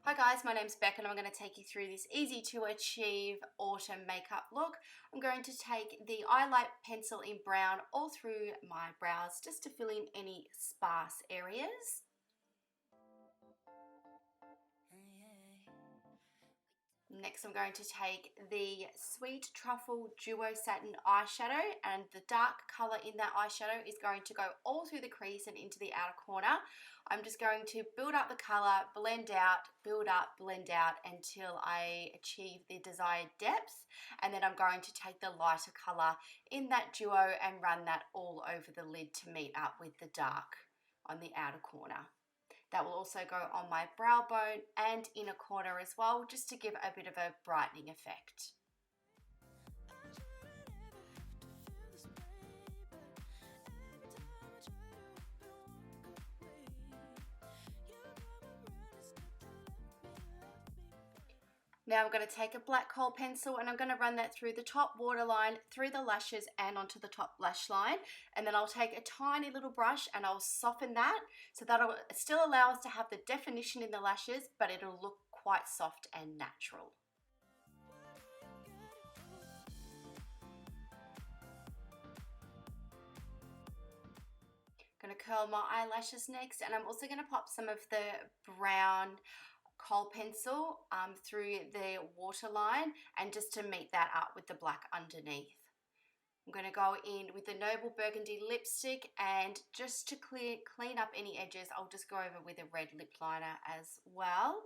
Hi guys, my name's Beck and I'm going to take you through this easy to achieve autumn makeup look. I'm going to take the EYELITE pencil in brown all through my brows just to fill in any sparse areas. Next I'm going to take the Sweet Truffle Duo Satin eyeshadow, and the dark colour in that eyeshadow is going to go all through the crease and into the outer corner. I'm just going to build up the colour, blend out, build up, blend out until I achieve the desired depth, and then I'm going to take the lighter colour in that duo and run that all over the lid to meet up with the dark on the outer corner. That will also go on my brow bone and inner corner as well, just to give a bit of a brightening effect. Now I'm going to take a black kohl pencil and I'm going to run that through the top waterline, through the lashes and onto the top lash line. And then I'll take a tiny little brush and I'll soften that, so that'll still allow us to have the definition in the lashes, but it'll look quite soft and natural. I'm going to curl my eyelashes next, and I'm also going to pop some of the brown kohl pencil through the waterline, and just to meet that up with the black underneath. I'm going to go in with the Noble Burgundy lipstick, and just to clean up any edges, I'll just go over with a red lip liner as well.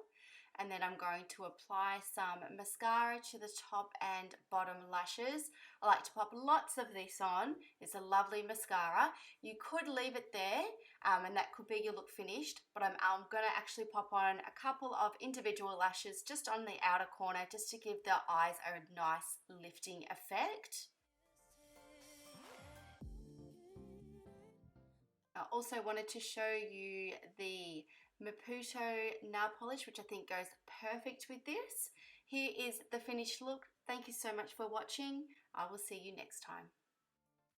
And then I'm going to apply some mascara to the top and bottom lashes. I like to pop lots of this on. It's a lovely mascara. You could leave it there and that could be your look finished, but I'm going to actually pop on a couple of individual lashes just on the outer corner, just to give the eyes a nice lifting effect. I also wanted to show you the MAPUTO nail polish, which I think goes perfect with this. Here is the finished look. Thank you so much for watching. I will see you next time.